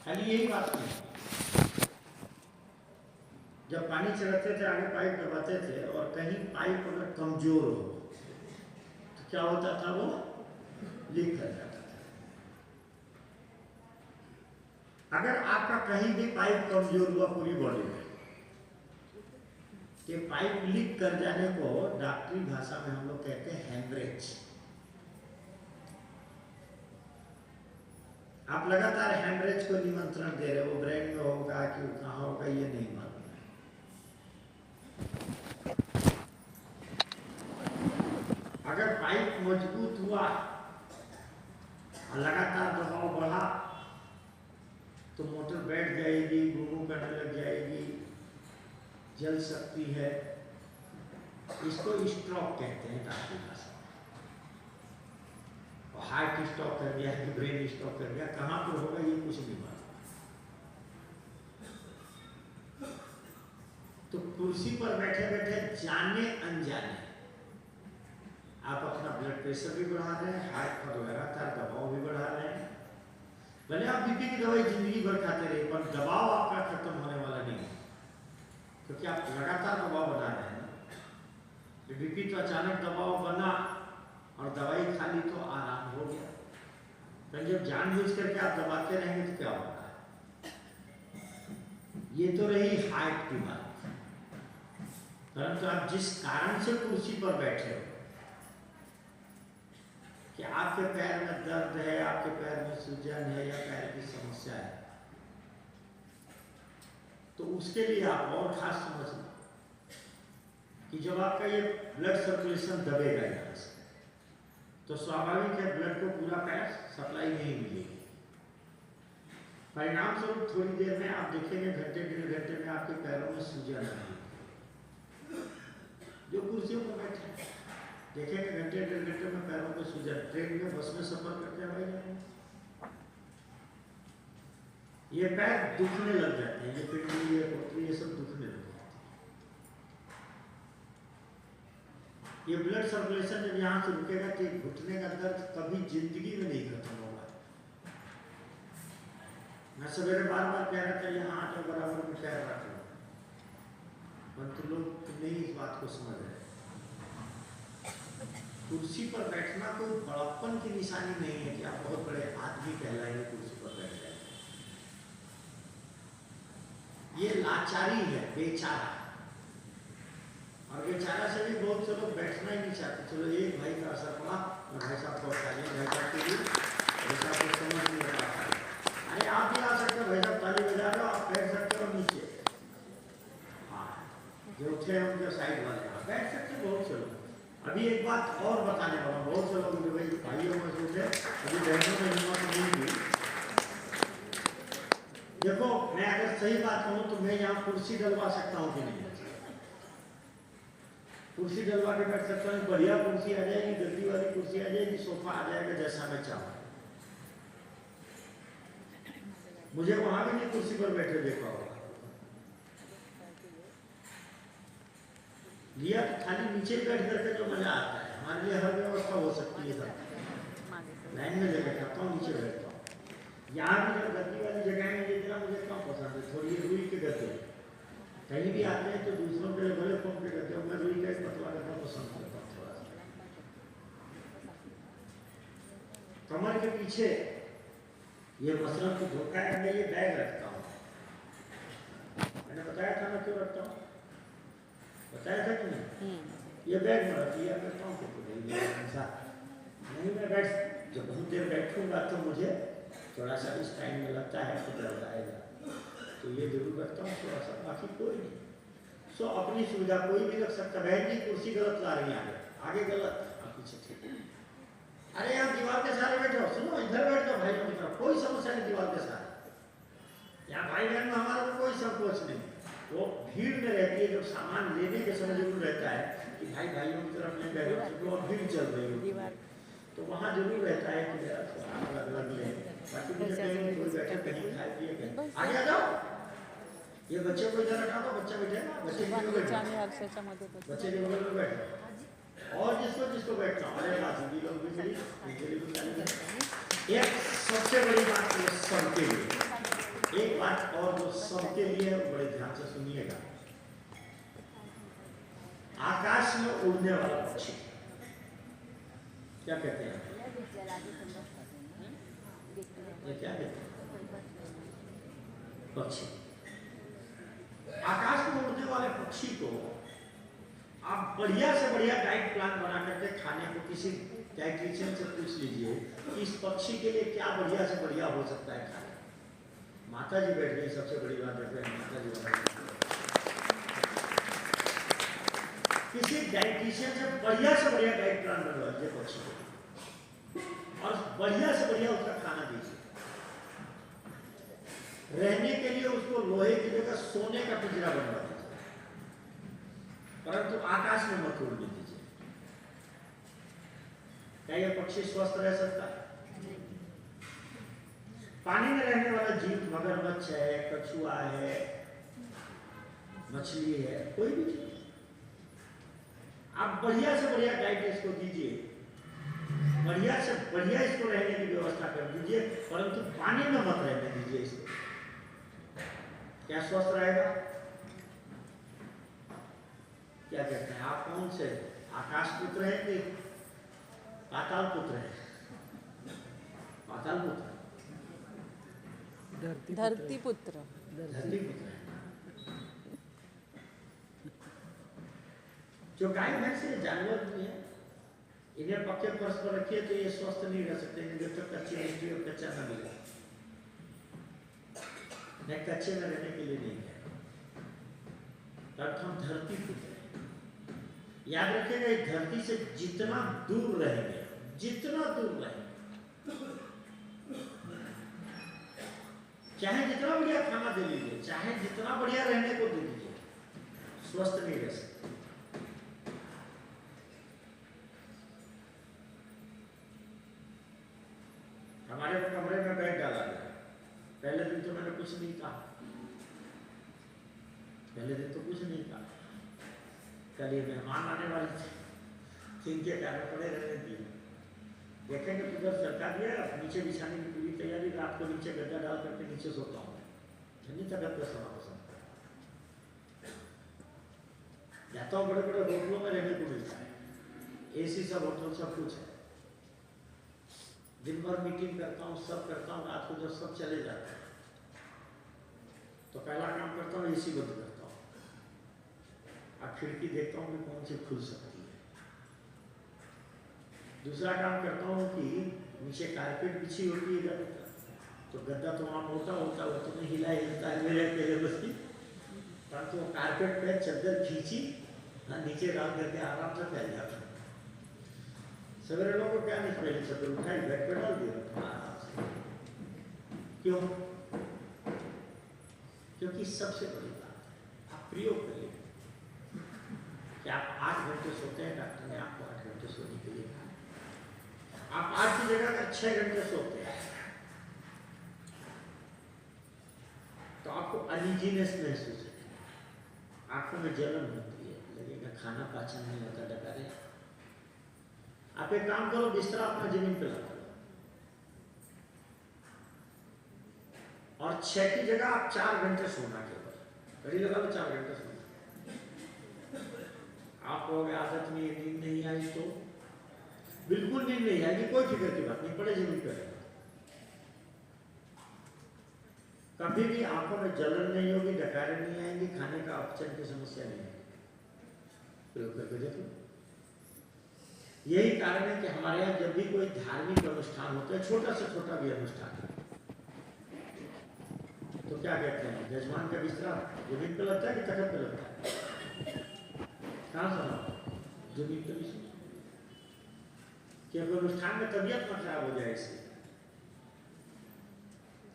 खाली यही बात नहीं। जब पानी चढ़ाते थे आगे पाइप दबाते थे और कहीं पाइप अगर कमजोर हो तो क्या होता था, वो लीक कर जाता था। अगर आपका कहीं भी पाइप कमजोर हुआ पूरी बॉडी में, कि पाइप लीक कर जाने को डॉक्टरी भाषा में हम लोग कहते हैं हेमरेज। आप लगातार हेमरेज को निमंत्रण दे रहे हो, ब्रेन में होगा कि कहाँ होगा ये नहीं मालूम है। अगर पाइप मजबूत हुआ और लगातार दबाव बढ़ा तो मोटर बैठ जाएगी, घूमू करने लग जाएगी, जल सकती है। इसको स्ट्रोक कहते हैं डॉक्टरी भाषा में। और हार्ट स्ट्रोक कर दिया कि ब्रेन स्ट्रोक कर दिया, कहाँ पर होगा ये कुछ नहीं मालूम। तो कुर्सी पर बैठे बैठे जाने अनजाने आप अपना ब्लड प्रेशर भी बढ़ा रहे हैं, हार्ट पर लगातार दबाव भी बढ़ा रहे हैं। भले आप बीपी की दवाई जिंदगी भर खाते रहे, पर दबाव आपका खत्म होने वाला नहीं है, क्योंकि आप लगातार दबाव बना रहे हैं। बीपी तो अचानक दबाव बना और दवाई खा ली तो आराम हो गया, पर जब जानबूझ करके आप दबाते रहेंगे तो क्या होगा। ये तो रही हार्ट की बात। परंतु आप जिस कारण से कुर्सी पर बैठे हो, कि आपके पैर में दर्द है, आपके पैर में सूजन है या पैर की समस्या है, तो उसके लिए आप और खास समझ कि जब आपका ये ब्लड सर्कुलेशन दबेगा यहाँ से, तो स्वाभाविक है ब्लड को पूरा पैर सप्लाई नहीं मिलेगी। परिणाम स्वरूप थोड़ी देर में आप देखेंगे घंटे डेढ़ घंटे में आपके पैरों में सूजन आएगी। जो कुर्सियों पर बैठे हैं देखेंगे घंटे डेढ़ घंटे में पैरों में सूजन। ट्रेन में बस में सफर करते हैं भाई, ये पैर दुखने लग जाते हैं, ये पिंडली ये पोटली ये सब दुखने लग जाते हैं। ये ब्लड सर्कुलेशन जब यहाँ से रुकेगा तो घुटने का दर्द कभी जिंदगी में नहीं खत्म होगा। मैं सवेरे बार बार कह रहा था यहाँ आटे बराबर में पैर रख लो, परंतु लोग नहीं इस बात को समझ रहे। कुर्सी पर बैठना कोई बड़प्पन की निशानी नहीं है कि आप बहुत बड़े आदमी कहलाएंगे कुर्सी पर बैठ जाएंगे। ये लाचारी है, बेचारा। और बेचारा से भी बहुत से लोग बैठना ही नहीं चाहते। चलो एक भाई का असर पड़ा और भाई साहब को उठा लिया, भाई साहब के लिए भाई साहब को समझ नहीं आता। अरे आप भी आ सकते हो, भाई साहब ताली बजा रहे हो, आप बैठ सकते हो नीचे। हाँ, जो उठे हैं उनके साइड वाले बैठ सकते हो। बहुत से लोग अभी एक बात और बताने वाला, बहुत से लोग जो भाई भाइयों में सोचे अभी बहनों में हिम्मत नहीं हुई। देखो मैं अगर सही बात कहूँ तो मैं यहाँ कुर्सी डलवा सकता हूँ कि नहीं? कुर्सी डलवा के बैठ सकता हूँ। बढ़िया कुर्सी आ जाएगी, गद्दी वाली कुर्सी आ जाएगी, सोफा आ जाएगा जैसा मैं चाहूँ। मुझे वहां भी नहीं कुर्सी पर बैठे देखा होगा। लिया तो खाली नीचे बैठ करके जो मजा आता है, हमारे लिए हर व्यवस्था हो सकती है। लाइन में जगह खाता हूँ, नीचे बैठता हूँ। यहाँ भी जो गद्दी वाली जगह है जितना मुझे कम पसंद है, थोड़ी रुई के गद्दे। कहीं भी आते हैं तो दूसरों के बड़े फोन के गद्दे, मैं रुई का पतला गद्दा पसंद करता हूँ थोड़ा सा। कमर के पीछे ये मसलन को धोखा है, मैं ये बैग रखता हूँ। मैंने बताया था मैं क्यों रखता हूँ, बताया था कि नहीं? ये बैग में रखी है, मैं कहता हूँ नहीं मैं बैठ, जब बहुत देर बैठूंगा तो मुझे थोड़ा सा इस टाइम में लगता है तो दर्द आएगा, तो ये जरूर रखता हूँ थोड़ा सा, बाकी कोई नहीं। सो अपनी सुविधा कोई भी रख सकता। बहन जी कुर्सी गलत ला रही है, आगे गलत, पीछे ठीक। अरे यहाँ दीवार के सहारे बैठो, सुनो इधर बैठ जाओ भाइयों की तरफ, कोई समस्या नहीं दीवार के सहारे। यहाँ भाई बहन में हमारा कोई संकोच नहीं। वो भीड़ में रहती है, जब सामान लेने के समय जरूर रहता है कि भाई भाइयों की तरफ नहीं बैठो, और भीड़ चल रही है तो वहाँ जरूर रहता है कि अलग अलग ले। बाकी मुझे कहीं कोई बैठे कहीं खाए पिए कहीं आगे आ जाओ। ये बच्चे को इधर रखा दो, बच्चा बैठे, बच्चे के बगल में बैठो, और जिसको बैठना। अरे बाजी लोग भी एक सबसे बड़ी बात सबके लिए एक बात और जो सबके लिए बड़े ध्यान से सुनिएगा, आकाश में उड़ने वाला पक्षी क्या कहते हैं? ये क्या कहते हैं? पक्षी। आकाश में उड़ने वाले पक्षी को आप बढ़िया से बढ़िया डाइट प्लान बना करके खाने को किसी डाइटिशियन से पूछ लीजिए कि इस पक्षी के लिए क्या बढ़िया से बढ़िया हो सकता है खाने। माता जी बैठ गई, सबसे बड़ी बात है माता जी किसी डाइटिशियन से बढ़िया डाइट प्लान बनवा दीजिए पक्षी को और बढ़िया से बढ़िया उसका खाना दीजिए। रहने के लिए उसको लोहे की जगह सोने का पिंजरा बनवा दीजिए, परंतु आकाश में मत उड़ने दीजिए। क्या यह पक्षी स्वस्थ रह सकता है? पानी में रहने वाला जीव मगरमच्छ है, कछुआ है, मछली है, कोई भी चीज आप बढ़िया से बढ़िया डाइट इसको दीजिए, बढ़िया से बढ़िया इसको रहने की व्यवस्था कर दीजिए, परंतु पानी में मत रहने दीजिए इसको। क्या स्वस्थ रहेगा? क्या कहते हैं आप? कौन से आकाश पुत्र है कि पाताल पुत्र है? पाताल पुत्र, धरती पुत्र। धरती पुत्र है। जो गाय भैंस है, जानवर भी है, इन्हें पक्के फर्श पर रखिए तो ये स्वस्थ नहीं रह सकते जब तक कच्ची मिट्टी और कच्चा न मिले। नहीं, कच्चे में रहने के लिए नहीं है। हम धरती पुत्र हैं। याद रखिएगा, इस धरती से जितना दूर रहेंगे, जितना दूर रहेंगे, चाहे जितना बढ़िया खाना दे लीजिए, चाहे जितना बढ़िया रहने को दे दीजिए, स्वस्थ नहीं रह सकते। हमारे कमरे में बेड डाला गया, पहले दिन तो मैंने कुछ नहीं कहा, पहले दिन तो कुछ नहीं कहा। कल ये मेहमान आने वाले थे, जिनके कारण पड़े रहने दिए। देखेंगे तो उधर सरकार दिया, नीचे बिछाने की पूरी तैयारी, रात को नीचे गद्दा डाल करके नीचे सोता हूँ, ठंडी तबियत पे सोना पसंद है। जाता हूँ, बड़े बड़े होटलों में रहने को मिलता है, एसी सब होटल सब कुछ है। दिन भर मीटिंग करता हूँ, सब करता हूँ, रात को जब सब चले जाते हैं तो पहला काम करता हूँ एसी बंद करता हूँ, अब खिड़की देखता हूँ कि कौन सी खुल सकती है। दूसरा काम करता हूँ कि नीचे कारपेट बिछी होती है इधर, तो गद्दा तो वहाँ मोटा होता है, वो तो नहीं हिला हिलता है मेरे अकेले बस की, परंतु वो कारपेट पे चद्दर खींची, हाँ नीचे डाल करके आराम से फैल जाता है। सवेरे लोगों को क्या नहीं, पहले चद्दर उठाई बेड पे डाल दिया आराम से। क्यों? क्योंकि सबसे बड़ी बात है, आप प्रयोग करिए कि आप 8 घंटे सोते हैं, डॉक्टर ने आपको 8 घंटे सोने के लिए कहा, आप 8 की जगह अगर 6 घंटे सोते हैं तो आपको अनइजीनेस महसूस है, आंखों में जलन होती है, लगेगा खाना पाचन नहीं होता, डकारे। आप एक काम करो, बिस्तरा अपना जमीन पे लगा लो और 6 की जगह आप 4 घंटे सोना केवल, घड़ी लगा लो 4 घंटे सोना। आप कहोगे आदत में नींद नहीं आई, तो बिल्कुल नींद नहीं आएगी, कोई फिक्र की बात नहीं, पड़े जमीन पर रहेगा। कभी भी आंखों में जलन नहीं होगी, डकारे नहीं आएंगी, खाने का अपचन की समस्या नहीं आएगी। प्रयोग करके देखो। यही कारण है कि हमारे यहाँ जब भी कोई धार्मिक अनुष्ठान होता है, छोटा से छोटा भी अनुष्ठान है, तो क्या कहते हैं, जजमान का बिस्तरा जमीन पे लगता है कि तखत पे लगता है? कहाँ सुना? जमीन पे भी सुना। क्योंकि अनुष्ठान में तबीयत न खराब हो जाए इससे,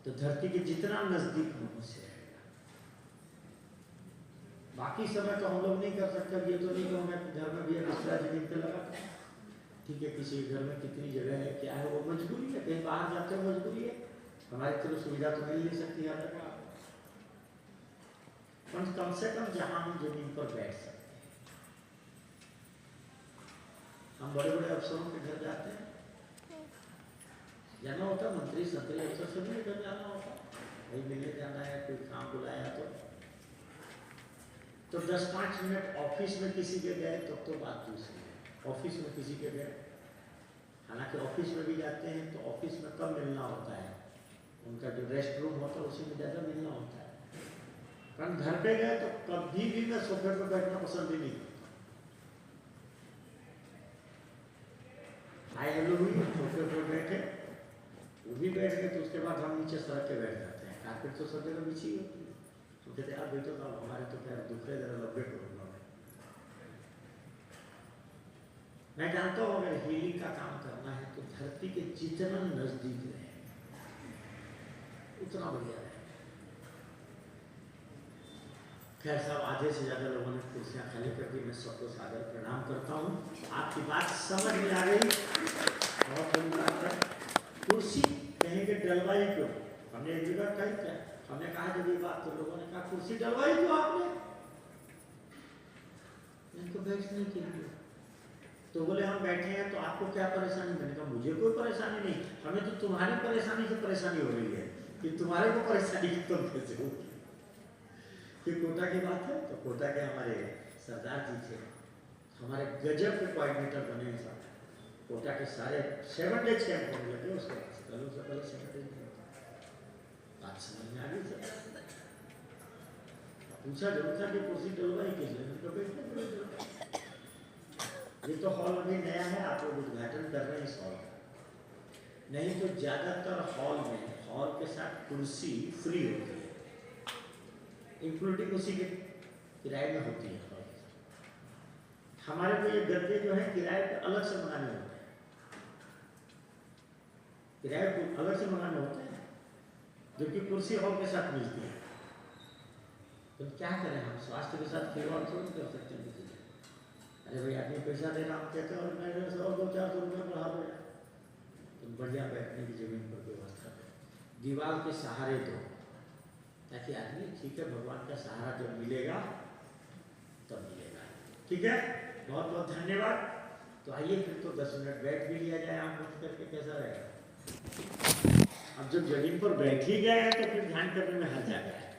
तो धरती के जितना नजदीक हो उससे रहेगा। बाकी समय तो हम लोग नहीं कर सकते। ये तो नहीं कहूँगा कि घर में भी बिस्तरा जमीन पे लगा, ठीक है, किसी घर में कितनी जगह है, क्या है, वो मजबूरी है, कहीं बाहर जाते हो मजबूरी है, हमारी तरफ सुविधा तो मिल नहीं सकती यहाँ तक। पर कम से कम जहाँ हम जमीन पर बैठ सकते हैं, हम बड़े बड़े अफसरों के घर जाते हैं, जाना होता, मंत्री संतरी अफसर सभी के घर जाना होता, भाई मिलने जाना है, कोई काम बुलाया तो 10-5 मिनट ऑफिस में किसी के गए तो बात दूसरी है। ऑफिस में किसी के गए, हालांकि ऑफिस में भी जाते हैं तो ऑफिस में कब मिलना होता है, उनका जो रेस्ट रूम होता है उसी में ज़्यादा मिलना होता है। कारण घर पे गए तो कभी भी मैं सोफे पर बैठना पसंद ही नहीं करता। हाय हेलो हुई, सोफे पर बैठे, वो भी बैठ गए, तो उसके बाद हम नीचे सड़क पे बैठ जाते हैं। कारपेट तो सब जगह बिछी होती है, तो कहते यार बैठो तो हमारे तो क्या दूसरे जगह लब्बे करूँगा मैं जानता हूँ अगर हीलिंग का काम करना है तो धरती के जितना नजदीक रहे उतना बढ़िया है। खैर साहब, आधे से ज्यादा लोगों ने कुर्सियां खाली कर दी, मैं सबको सादर प्रणाम करता हूँ। आपकी बात समझ में आ गई, बहुत धन्यवाद। कुर्सी कहेंगे डलवाई क्यों, हमने एक जगह कही था, हमने कहा जब ये बात तो लोगों ने कहा कुर्सी डलवाई क्यों आपने, इनको बैठने के लिए। तो बोले हम बैठे हैं तो आपको क्या परेशानी। मैंने कहा मुझे कोई परेशानी नहीं, हमें तो तुम्हारी परेशानी से परेशानी हो रही है कि तुम्हारे को परेशानी तो कैसे होगी। ये कोटा की बात है, तो कोटा के हमारे सरदार जी थे, हमारे गजब के कोऑर्डिनेटर बने हैं साहब। कोटा के सारे 7 डेज कैंप होने लगे, उसके बाद से पहले 7 डेज बात समझ में आ गई। पूछा जरूर था कि कुर्सी डलवाई के लिए, तो बैठने ये तो हॉल अभी नया है, आप लोग उद्घाटन कर रहे हैं इस हॉल का। नहीं तो ज्यादातर हॉल में हॉल के साथ कुर्सी फ्री होती है, इंक्लूडिंग उसी के किराए में होती है हॉल। हमारे को ये गद्दे जो है किराए पे अलग से मंगाने होते हैं, किराए को अलग से मंगाने होते हैं, जबकि कुर्सी हॉल के साथ मिलती है। तो क्या करें, हम स्वास्थ्य के साथ खिलवाड़ थोड़ी कर सकते हैं। अरे भाई आदमी पैसा दे रहा, हम कहते हैं और मैं 100-200-400 रुपये बढ़ा दो, तो बढ़िया बैठने की जमीन पर व्यवस्था करें, दीवार के सहारे दो, ताकि आदमी ठीक है भगवान का सहारा जब मिलेगा तब मिलेगा। ठीक है, बहुत बहुत धन्यवाद। तो आइए फिर तो 10 मिनट बैठ भी लिया जाए, आम बंद करके कैसा रहेगा। अब जब जमीन पर बैठ ही गए हैं तो फिर ध्यान करने में हर्ज आ गया है।